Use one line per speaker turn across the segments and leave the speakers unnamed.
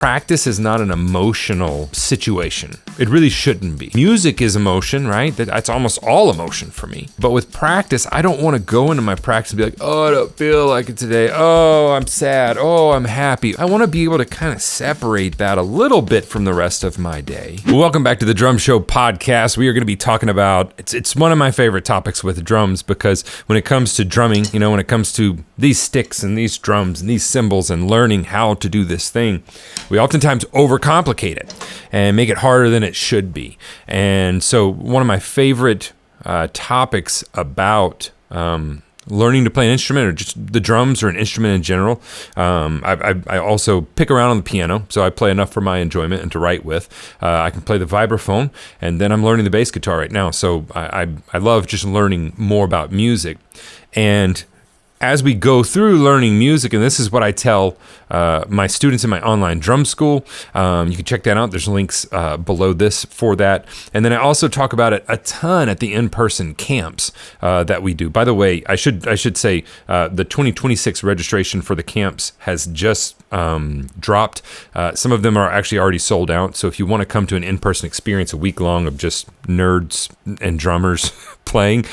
Practice is not an emotional situation. It really shouldn't be. Music is emotion, right? That's almost all emotion for me. But with practice, I don't want to go into my practice and be like, oh, I don't feel like it today. Oh, I'm sad. Oh, I'm happy. I want to be able to kind of separate that a little bit from the rest of my day. Welcome back to the Drum Show podcast. We are going to be talking about, it's one of my favorite topics with drums, because when it comes to drumming, when it comes to these sticks and these drums and these cymbals and learning how to do this thing, we oftentimes overcomplicate it and make it harder than it should be. And so one of my favorite topics about learning to play an instrument, or just the drums or an instrument in general, I also pick around on the piano, so I play enough for my enjoyment and to write with. I can play the vibraphone, and then I'm learning the bass guitar right now. So I love just learning more about music. And as we go through learning music, and this is what I tell my students in my online drum school, you can check that out. There's links below this for that. And then I also talk about it a ton at the in-person camps that we do. By the way, I should say the 2026 registration for the camps has just dropped. Some of them are actually already sold out. So if you want to come to an in-person experience, a week long of just nerds and drummers playing,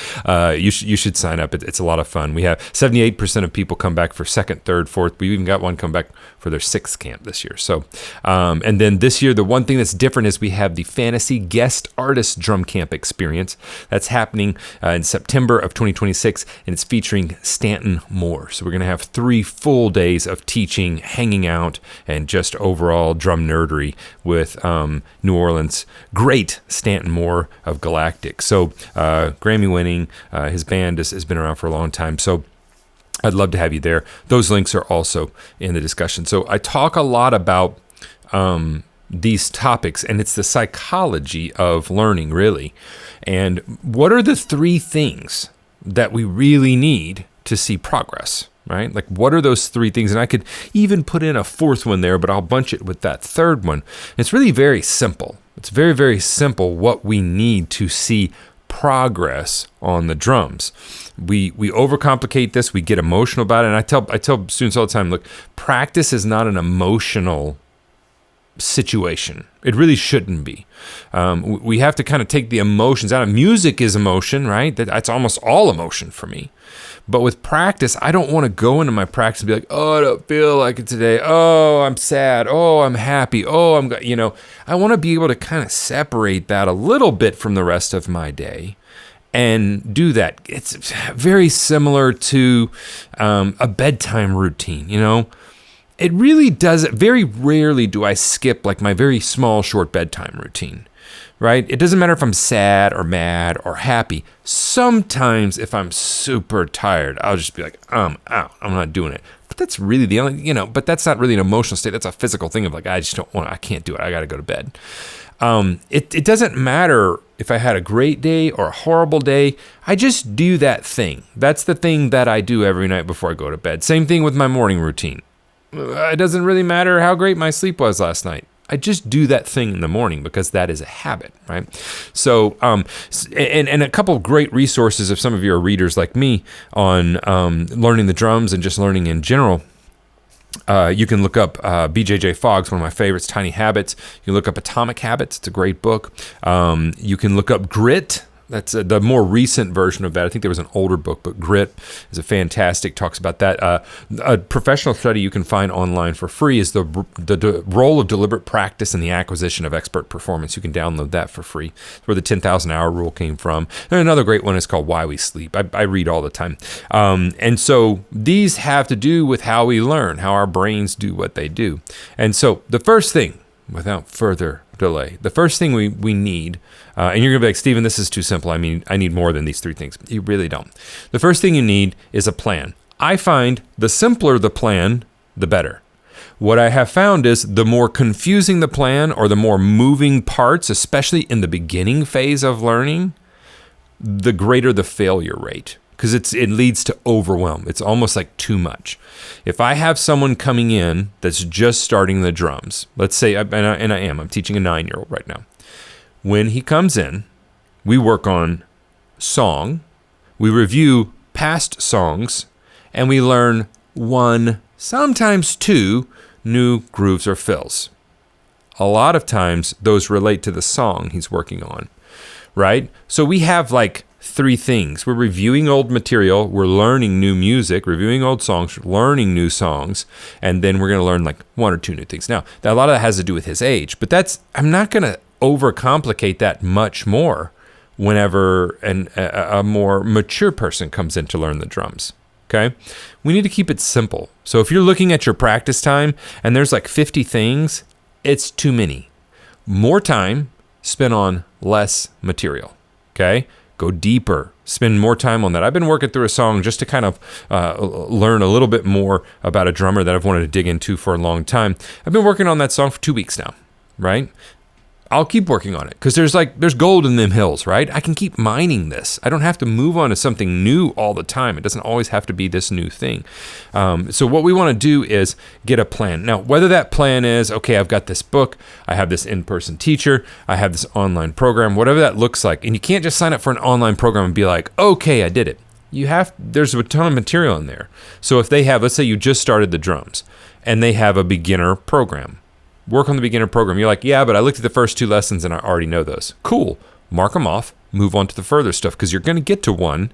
you should sign up. It's a lot of fun. We have 78% of people come back for second, third, fourth. We even got one come back for their sixth camp this year. So, and then this year, the one thing that's different is we have the Fantasy Guest Artist Drum Camp Experience. That's happening in September of 2026, and it's featuring Stanton Moore. So we're going to have 3 full days of teaching, hanging out, and just overall drum nerdery with New Orleans great Stanton Moore of Galactic. So Grammy winning, his band has been around for a long time. So I'd love to have you there. Those links are also in the discussion. So I talk a lot about these topics, and it's the psychology of learning, really. And what are the 3 things that we really need to see progress, right? Like, what are those 3 things? And I could even put in a 4th one there, but I'll bunch it with that 3rd one. It's really very simple. It's very, very simple what we need to see progress on the drums. We overcomplicate this. We get emotional about it. And I tell students all the time, look, practice is not an emotional situation. It really shouldn't be. We have to kind of take the emotions out of music. Is emotion, right? That's almost all emotion for me. But with practice, I don't want to go into my practice and be like, oh, I don't feel like it today. Oh, I'm sad. Oh, I'm happy. Oh, I want to be able to kind of separate that a little bit from the rest of my day and do that. It's very similar to a bedtime routine, It really doesn't. Very rarely do I skip like my very small, short bedtime routine. Right? It doesn't matter if I'm sad or mad or happy. Sometimes if I'm super tired, I'll just be like, I'm out. I'm not doing it. But that's really the only, but that's not really an emotional state. That's a physical thing of like, I just don't want to, I can't do it. I got to go to bed. It doesn't matter if I had a great day or a horrible day. I just do that thing. That's the thing that I do every night before I go to bed. Same thing with my morning routine. It doesn't really matter how great my sleep was last night. I just do that thing in the morning because that is a habit, right? So, and a couple of great resources if some of you are readers like me on learning the drums and just learning in general. You can look up BJJ Fogg's, one of my favorites, Tiny Habits. You can look up Atomic Habits. It's a great book. You can look up Grit. That's the more recent version of that. I think there was an older book, but Grit is a fantastic, talks about that. A professional study you can find online for free is the role of deliberate practice in the acquisition of expert performance. You can download that for free. That's where the 10,000 hour rule came from. And another great one is called Why We Sleep. I read all the time. And so these have to do with how we learn, how our brains do what they do. And so the first thing, without further delay, the first thing we need, and you're gonna be like, Stephen, this is too simple. I mean, I need more than these 3 things. You really don't. The first thing you need is a plan. I find the simpler the plan, the better. What I have found is the more confusing the plan or the more moving parts, especially in the beginning phase of learning, the greater the failure rate. Because it leads to overwhelm. It's almost like too much. If I have someone coming in that's just starting the drums, let's say, I'm teaching a 9-year-old right now. When he comes in, we work on song, we review past songs, and we learn 1, sometimes 2 new grooves or fills. A lot of times those relate to the song he's working on, right? So we have like 3 things. We're reviewing old material, we're learning new music, reviewing old songs, learning new songs, and then we're going to learn like 1 or 2 new things. Now, a lot of that has to do with his age, but I'm not going to overcomplicate that much more whenever a more mature person comes in to learn the drums. Okay? We need to keep it simple. So if you're looking at your practice time and there's like 50 things, it's too many. More time spent on less material. Okay? Go deeper. Spend more time on that. I've been working through a song just to kind of learn a little bit more about a drummer that I've wanted to dig into for a long time. I've been working on that song for 2 weeks now, right? I'll keep working on it because there's gold in them hills, right? I can keep mining this. I don't have to move on to something new all the time. It doesn't always have to be this new thing. So what we want to do is get a plan. Now, whether that plan is, okay, I've got this book, I have this in-person teacher, I have this online program, whatever that looks like. And you can't just sign up for an online program and be like, okay, I did it. There's a ton of material in there. So if they have, let's say you just started the drums and they have a beginner program. Work on the beginner program. You're like, yeah, but I looked at the first 2 lessons and I already know those. Cool. Mark them off. Move on to the further stuff because you're going to get to one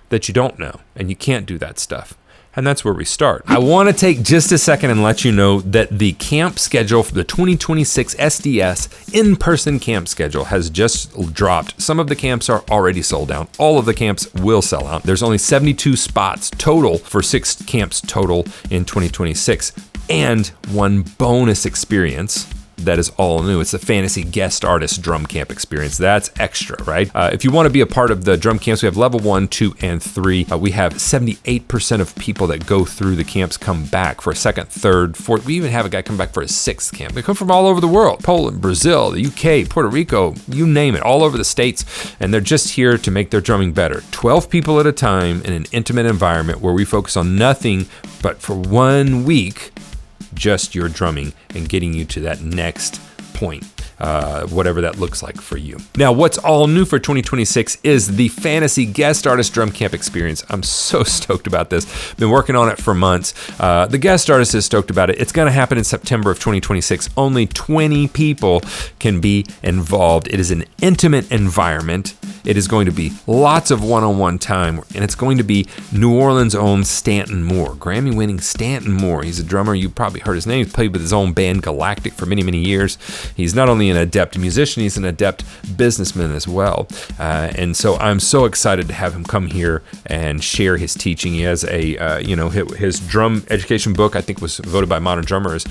that you don't know and you can't do that stuff. And that's where we start. I want to take just a second and let you know that the camp schedule for the 2026 SDS in-person camp schedule has just dropped. Some of the camps are already sold out. All of the camps will sell out. There's only 72 spots total for 6 camps total in 2026. And 1 bonus experience that is all new. It's the Fantasy Guest Artist Drum Camp experience. That's extra, right? If you want to be a part of the drum camps, we have level 1, 2, and 3. We have 78% of people that go through the camps come back for a 2nd, 3rd, 4th. We even have a guy come back for a 6th camp. They come from all over the world. Poland, Brazil, the UK, Puerto Rico, you name it, all over the states. And they're just here to make their drumming better. 12 people at a time in an intimate environment where we focus on nothing but for 1 week, just your drumming and getting you to that next point, whatever that looks like for you. Now, what's all new for 2026 is the Fantasy Guest Artist Drum Camp experience. I'm so stoked about this. Been working on it for months. The guest artist is stoked about it. It's going to happen in September of 2026. Only 20 people can be involved. It is an intimate environment. It is going to be lots of one-on-one time, and it's going to be New Orleans' own Stanton Moore, Grammy-winning Stanton Moore. He's a drummer. You probably heard his name. He's played with his own band, Galactic, for many, many years. He's not only an adept musician, he's an adept businessman as well. And so I'm so excited to have him come here and share his teaching. He has his drum education book, I think was voted by Modern Drummer as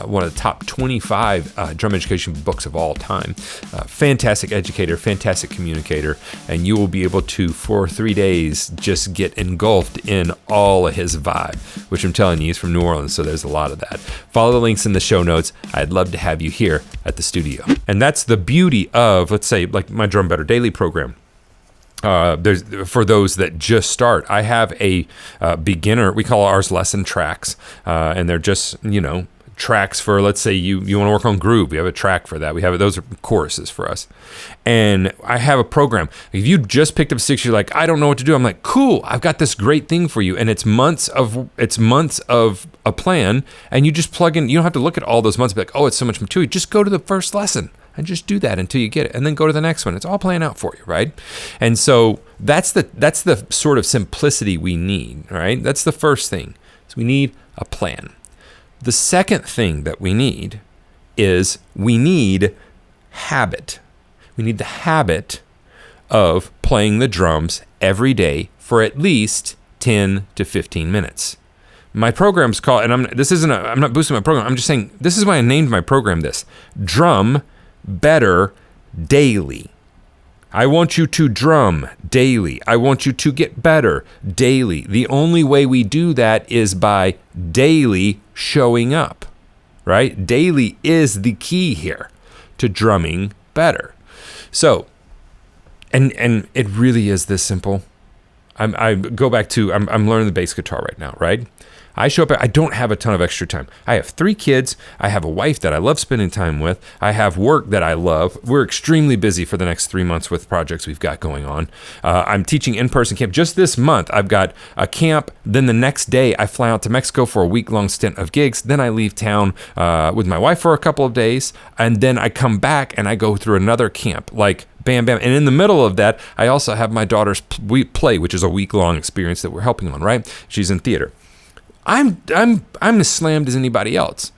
one of the top 25 drum education books of all time. Fantastic educator, fantastic communicator. And you will be able to, for 3 days, just get engulfed in all of his vibe, which I'm telling you, he's from New Orleans, so there's a lot of that. Follow the links in the show notes. I'd love to have you here at the studio. And that's the beauty of, let's say, like my Drum Better Daily program. There's for those that just start, I have a beginner, we call ours lesson tracks, and they're just, tracks for, let's say you want to work on groove. We have a track for that. Those are choruses for us. And I have a program. If you just picked up 6, you're like, I don't know what to do. I'm like, cool, I've got this great thing for you. And it's months of a plan, and you just plug in. You don't have to look at all those months and be like, oh, it's so much material. Just go to the first lesson and just do that until you get it, and then go to the next one. It's all playing out for you, right? And so that's the sort of simplicity we need, right? That's the first thing. So we need a plan. The second thing that we need is we need habit. We need the habit of playing the drums every day for at least 10 to 15 minutes. My program's called, and I'm not boosting my program. I'm just saying this is why I named my program this: Drum Better Daily. I want you to drum daily. I want you to get better daily. The only way we do that is by daily showing up, right? Daily is the key here to drumming better. So, and it really is this simple. I go back to, I'm learning the bass guitar right now, right? I show up, I don't have a ton of extra time. I have 3 kids. I have a wife that I love spending time with. I have work that I love. We're extremely busy for the next 3 months with projects we've got going on. I'm teaching in-person camp. Just this month, I've got a camp. Then the next day, I fly out to Mexico for a week-long stint of gigs. Then I leave town with my wife for a couple of days. And then I come back and I go through another camp. Like, bam, bam. And in the middle of that, I also have my daughter's play, which is a week-long experience that we're helping on, right? She's in theater. I'm as slammed as anybody else,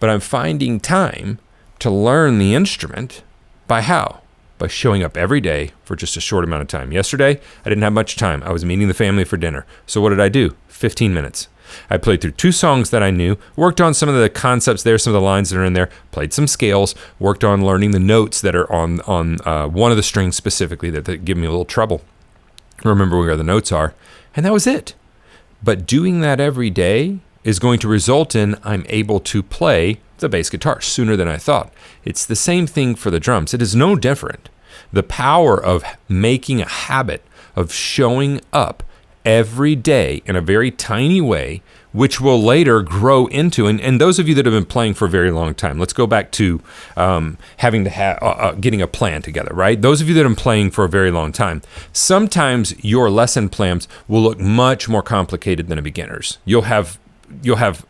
but I'm finding time to learn the instrument by how? By showing up every day for just a short amount of time. Yesterday, I didn't have much time. I was meeting the family for dinner. So what did I do? 15 minutes. I played through 2 songs that I knew, worked on some of the concepts there, some of the lines that are in there, played some scales, worked on learning the notes that are on one of the strings specifically that give me a little trouble. Remember where the notes are. And that was it. But doing that every day is going to result in I'm able to play the bass guitar sooner than I thought. It's the same thing for the drums. It is no different. The power of making a habit of showing up every day in a very tiny way, which will later grow into, and those of you that have been playing for a very long time, let's go back to having to have getting a plan together, right? Those of you that have been playing for a very long time, sometimes your lesson plans will look much more complicated than a beginner's. You'll have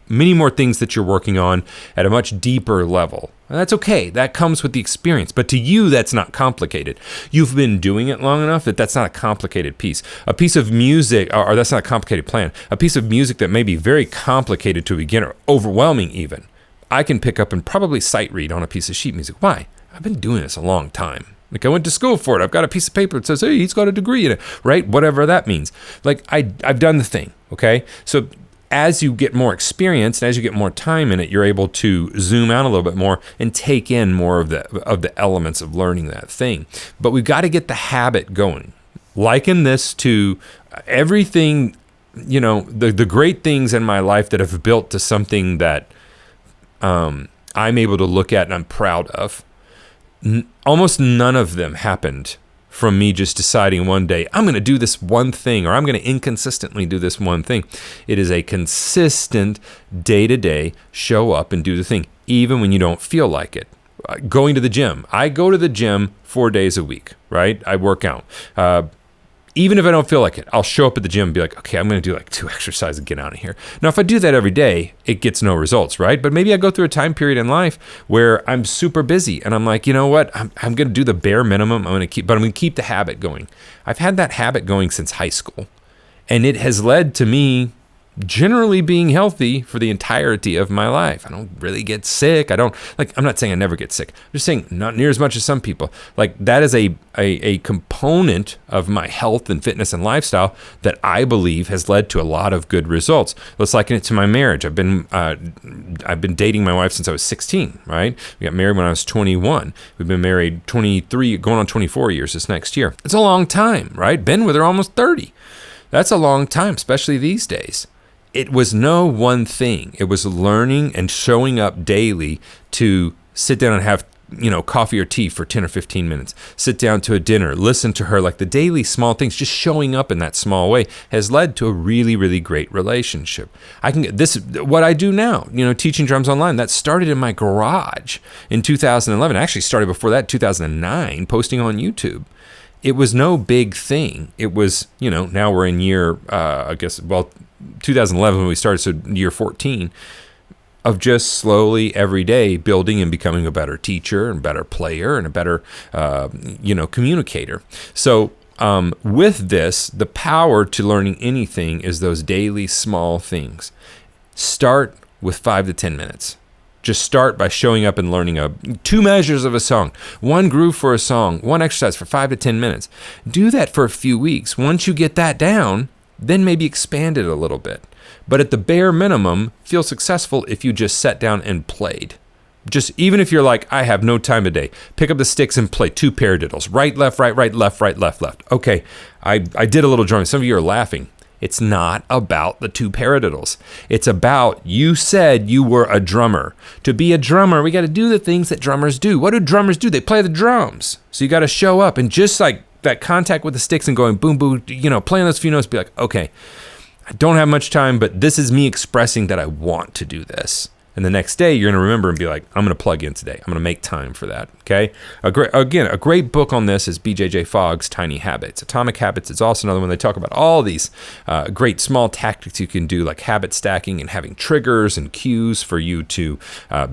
many more things that you're working on at a much deeper level. And that's okay. That comes with the experience. But to you, that's not complicated. You've been doing it long enough that that's not a complicated piece. A piece of music, or that's not a complicated plan. A piece of music that may be very complicated to a beginner, overwhelming even, I can pick up and probably sight read on a piece of sheet music. Why? I've been doing this a long time. Like, I went to school for it. I've got a piece of paper that says, hey, he's got a degree in it, right? Whatever that means. Like, I've done the thing, okay? So as you get more experience and as you get more time in it, you're able to zoom out a little bit more and take in more of the elements of learning that thing. But we've got to get the habit going. Liken this to everything, the great things in my life that have built to something that I'm able to look at and I'm proud of. Almost none of them happened from me just deciding one day, I'm going to do this one thing, or I'm going to inconsistently do this one thing. It is a consistent day-to-day show up and do the thing, even when you don't feel like it. Going to the gym. I go to the gym 4 days a week, right? I work out. Even if I don't feel like it, I'll show up at the gym and be like, okay, I'm going to do like 2 exercises and get out of here. Now, if I do that every day, it gets no results, right? But maybe I go through a time period in life where I'm super busy and I'm like, you know what? I'm going to do the bare minimum. I'm going to keep the habit going. I've had that habit going since high school, and it has led to me generally being healthy for the entirety of my life. I don't really get sick. I'm not saying I never get sick. I'm just saying not near as much as some people. Like, that is a component of my health and fitness and lifestyle that I believe has led to a lot of good results. Let's liken it to my marriage. I've been dating my wife since I was 16, right? We got married when I was 21. We've been married 23, going on 24 years this next year. It's a long time, right? Been with her almost 30. That's a long time, especially these days. It was no one thing. It was learning and showing up daily to sit down and have, coffee or tea for 10 or 15 minutes. Sit down to a dinner, listen to her, like the daily small things, just showing up in that small way has led to a really, really great relationship. What I do now, teaching drums online, that started in my garage in 2011. Actually started before that, 2009, posting on YouTube. It was no big thing. It was, now we're in year, 2011 when we started, so year 14, of just slowly every day building and becoming a better teacher and better player and a better, communicator. So with this, the power to learning anything is those daily small things. Start with 5 to 10 minutes. Just start by showing up and learning 2 measures of a song, 1 groove for a song, 1 exercise for 5 to 10 minutes. Do that for a few weeks. Once you get that down, then maybe expand it a little bit. But at the bare minimum, feel successful if you just sat down and played. Just even if you're like, I have no time today, pick up the sticks and play 2 paradiddles. Right, left, right, left, left. Okay, I did a little drumming. Some of you are laughing. It's not about the 2 paradiddles. It's about, you said you were a drummer. To be a drummer, we got to do the things that drummers do. What do drummers do? They play the drums. So you got to show up and just like that contact with the sticks and going boom, boom, playing those few notes, be like, okay, I don't have much time, but this is me expressing that I want to do this. And the next day, you're going to remember and be like, I'm going to plug in today. I'm going to make time for that, okay? A great book on this is B.J.J. Fogg's Tiny Habits. Atomic Habits is also another one. They talk about all these great small tactics you can do, like habit stacking and having triggers and cues for you to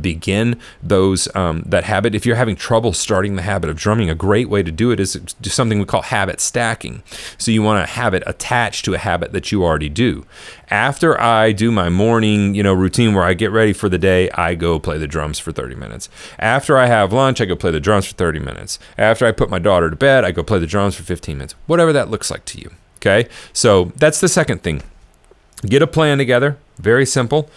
begin that habit. If you're having trouble starting the habit of drumming, a great way to do it is do something we call habit stacking. So you want a habit attached to a habit that you already do. After I do my morning, routine where I get ready for the day, I go play the drums for 30 minutes. After I have lunch, I go play the drums for 30 minutes. After I put my daughter to bed, I go play the drums for 15 minutes. Whatever that looks like to you, okay? So that's the second thing. Get a plan together, very simple.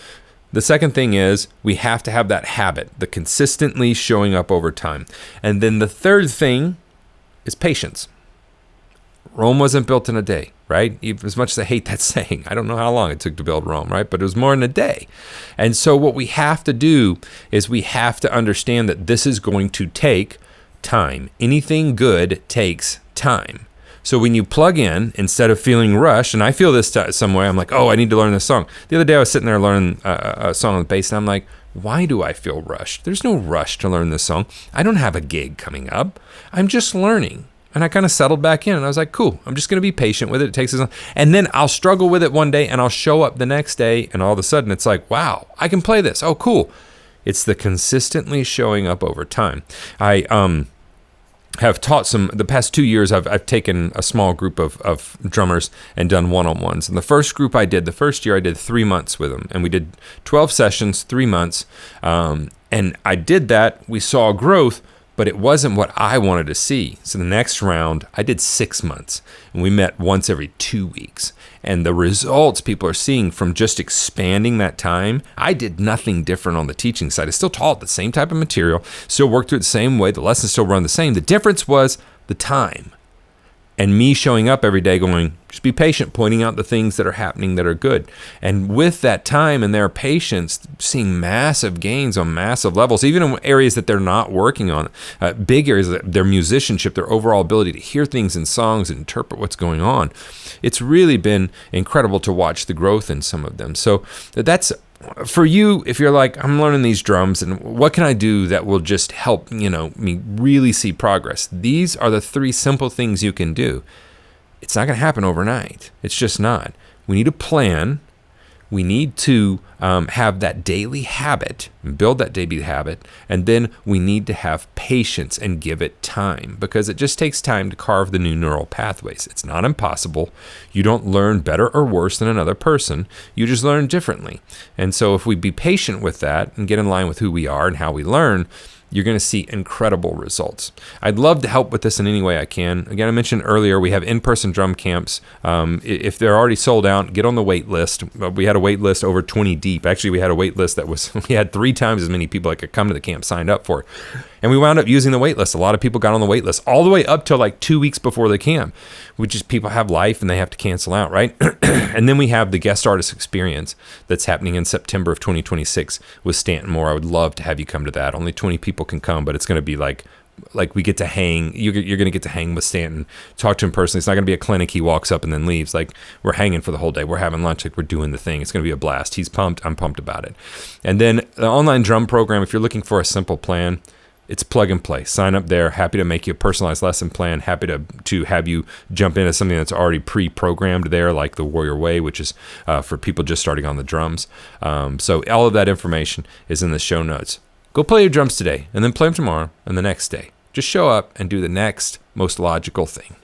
The second thing is we have to have that habit, the consistently showing up over time. And then the third thing is patience. Rome wasn't built in a day, right? Even as much as I hate that saying, I don't know how long it took to build Rome, right? But it was more than a day. And so what we have to do is we have to understand that this is going to take time. Anything good takes time. So when you plug in, instead of feeling rushed, and I feel this some way, I'm like, oh, I need to learn this song. The other day I was sitting there learning a song on the bass, and I'm like, why do I feel rushed? There's no rush to learn this song. I don't have a gig coming up. I'm just learning. And I kind of settled back in and I was like, cool, I'm just going to be patient with it. It takes us on. And then I'll struggle with it one day and I'll show up the next day and all of a sudden it's like, wow, I can play this. Oh, cool. It's the consistently showing up over time. I have taught the past 2 years, I've taken a small group of drummers and done one-on-ones. And the first group the first year I did 3 months with them. And we did 12 sessions, 3 months. And I did that. We saw growth. But it wasn't what I wanted to see. So the next round, I did 6 months. And we met once every 2 weeks. And the results people are seeing from just expanding that time, I did nothing different on the teaching side. I still taught the same type of material, still worked through it the same way. The lessons still run the same. The difference was the time. And me showing up every day going, just be patient, pointing out the things that are happening that are good. And with that time and their patience, seeing massive gains on massive levels, even in areas that they're not working on, big areas, their musicianship, their overall ability to hear things in songs and interpret what's going on. It's really been incredible to watch the growth in some of them. So that's for you, if you're like, I'm learning these drums and what can I do that will just help, me really see progress? These are the 3 simple things you can do. It's not going to happen overnight. It's just not. We need a plan. We need to have that daily habit, build that daily habit, and then we need to have patience and give it time because it just takes time to carve the new neural pathways. It's not impossible. You don't learn better or worse than another person. You just learn differently. And so if we be patient with that and get in line with who we are and how we learn, you're going to see incredible results. I'd love to help with this in any way I can. Again, I mentioned earlier, we have in-person drum camps. If they're already sold out, get on the wait list. We had a wait list over 20 deep. Actually, we had a wait list that we had 3 times as many people that could come to the camp signed up for it. And we wound up using the wait list. A lot of people got on the wait list all the way up to like 2 weeks before the camp, which is people have life and they have to cancel out, right? And then we have the guest artist experience that's happening in September of 2026 with Stanton Moore. I would love to have you come to that. Only 20 people can come, but it's going to be like we get to hang. You're going to get to hang with Stanton, talk to him personally. It's not going to be a clinic. He walks up and then leaves. Like we're hanging for the whole day. We're having lunch. Like we're doing the thing. It's going to be a blast. He's pumped. I'm pumped about it. And then the online drum program, if you're looking for a simple plan, it's plug and play. Sign up there. Happy to make you a personalized lesson plan. Happy to have you jump into something that's already pre-programmed there, like the Warrior Way, which is for people just starting on the drums. So all of that information is in the show notes. Go play your drums today, and then play them tomorrow and the next day. Just show up and do the next most logical thing.